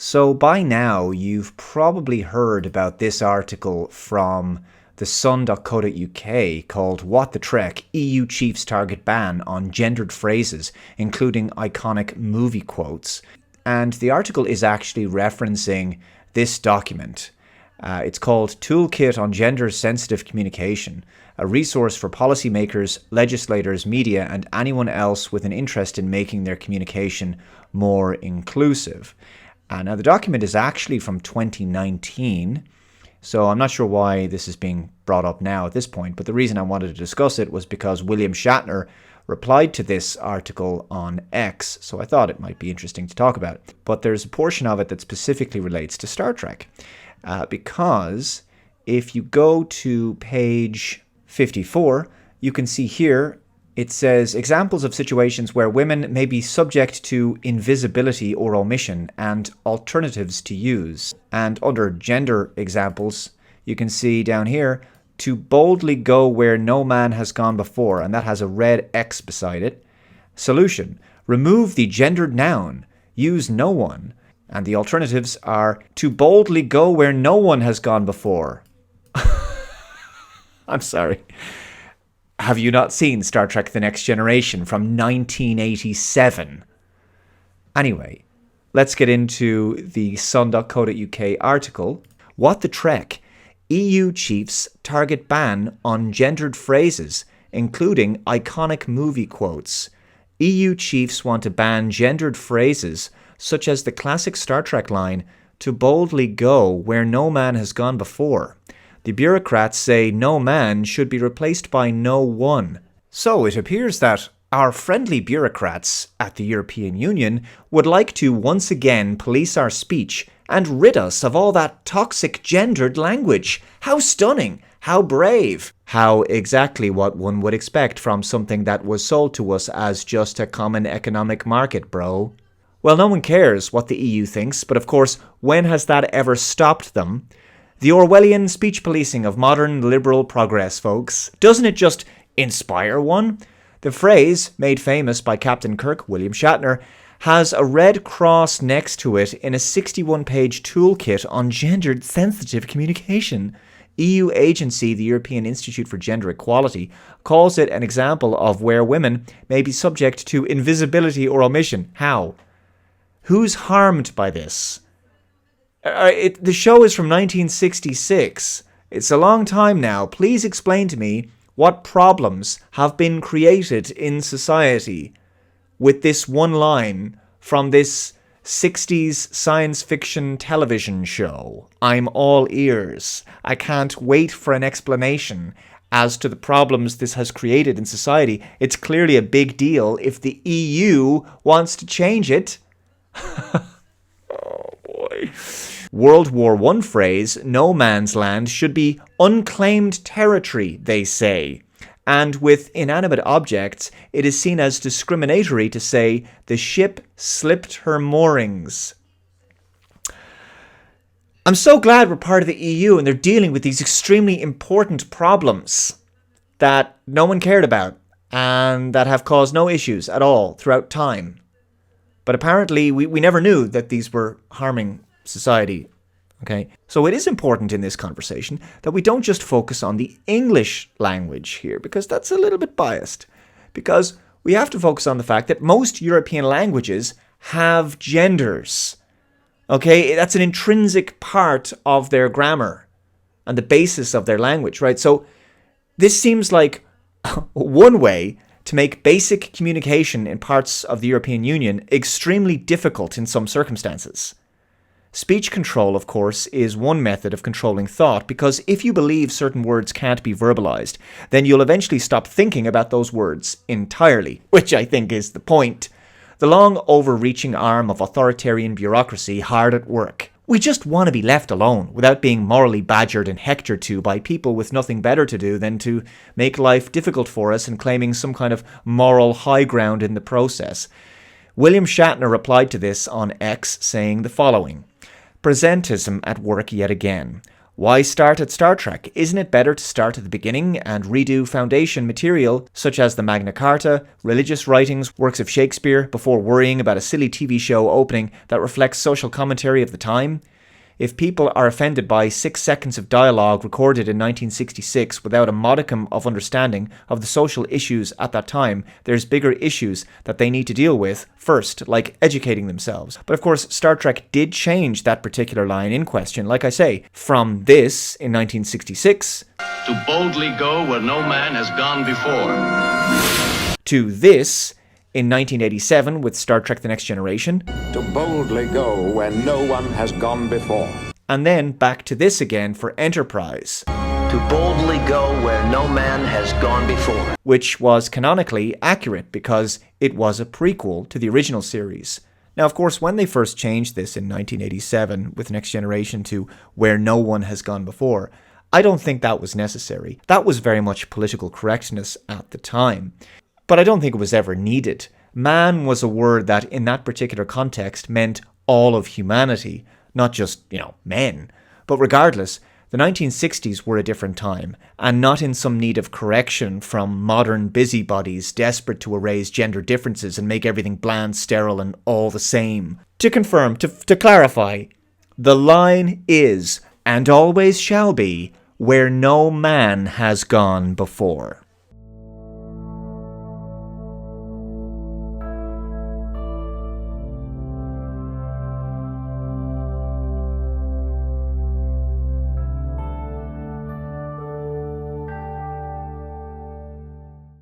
So by now, you've probably heard about this article from thesun.co.uk called What the Trek? EU Chiefs Target Ban on Gendered Phrases, including iconic movie quotes. And the article is actually referencing this document. It's called Toolkit on Gender-Sensitive Communication, a resource for policymakers, legislators, media, and anyone else with an interest in making their communication more inclusive. Now, the document is actually from 2019, so I'm not sure why this is being brought up now at this point, but the reason I wanted to discuss it was because William Shatner replied to this article on X, so I thought it might be interesting to talk about. But there's a portion of it that specifically relates to Star Trek, because if you go to page 54, you can see here it says examples of situations where women may be subject to invisibility or omission and alternatives to use. And under gender examples, you can see down here, to boldly go where no man has gone before, and that has a red X beside it. Solution, remove the gendered noun, use no one. And the alternatives are to boldly go where no one has gone before. I'm sorry. Have you not seen Star Trek The Next Generation from 1987? Anyway, let's get into the sun.co.uk article. What the Trek? EU chiefs target ban on gendered phrases, including iconic movie quotes. EU chiefs want to ban gendered phrases, such as the classic Star Trek line, to boldly go where no man has gone before. The bureaucrats say no man should be replaced by no one. So it appears that our friendly bureaucrats at the European Union would like to once again police our speech and rid us of all that toxic gendered language. How stunning! How brave! How exactly what one would expect from something that was sold to us as just a common economic market, bro. Well, no one cares what the EU thinks, but of course, when has that ever stopped them? The Orwellian speech policing of modern liberal progress, folks. Doesn't it just inspire one? The phrase, made famous by Captain Kirk, William Shatner, has a red cross next to it in a 61-page toolkit on gendered sensitive communication. EU agency, the European Institute for Gender Equality, calls it an example of where women may be subject to invisibility or omission. How? Who's harmed by this? The show is from 1966. It's a long time now. Please explain to me what problems have been created in society with this one line from this 60s science fiction television show. I'm all ears. I can't wait for an explanation as to the problems this has created in society. It's clearly a big deal if the EU wants to change it. Oh boy. World War I phrase, no man's land, should be unclaimed territory, they say. And with inanimate objects, it is seen as discriminatory to say the ship slipped her moorings. I'm so glad we're part of the EU and they're dealing with these extremely important problems that no one cared about and that have caused no issues at all throughout time. But apparently we never knew that these were harming society. Okay, so it is important in this conversation that we don't just focus on the English language here, because that's a little bit biased. Because we have to focus on the fact that most European languages have genders. Okay, that's an intrinsic part of their grammar and the basis of their language, right? So this seems like one way to make basic communication in parts of the European Union extremely difficult in some circumstances. Speech control, of course, is one method of controlling thought, because if you believe certain words can't be verbalized, then you'll eventually stop thinking about those words entirely, which I think is the point. The long overreaching arm of authoritarian bureaucracy hard at work. We just want to be left alone without being morally badgered and hectored to by people with nothing better to do than to make life difficult for us and claiming some kind of moral high ground in the process. William Shatner replied to this on X saying the following: "Presentism at work yet again. Why start at Star Trek? Isn't it better to start at the beginning and redo foundation material such as the Magna Carta, religious writings, works of Shakespeare, before worrying about a silly TV show opening that reflects social commentary of the time? If people are offended by 6 seconds of dialogue recorded in 1966 without a modicum of understanding of the social issues at that time, there's bigger issues that they need to deal with first, like educating themselves. But of course, Star Trek did change that particular line in question, like I say, from this in 1966 to boldly go where no man has gone before, to this in 1987 with Star Trek The Next Generation, to boldly go where no one has gone before, and then back to this again for Enterprise, to boldly go where no man has gone before, which was canonically accurate because it was a prequel to the original series. Now, of course, when they first changed this in 1987 with Next Generation to where no one has gone before, I don't think that was necessary. That was very much political correctness at the time. But I don't think it was ever needed. Man was a word that, in that particular context, meant all of humanity, not just, men. But regardless, the 1960s were a different time, and not in some need of correction from modern busybodies desperate to erase gender differences and make everything bland, sterile, and all the same. To confirm, to clarify, the line is, and always shall be, where no man has gone before.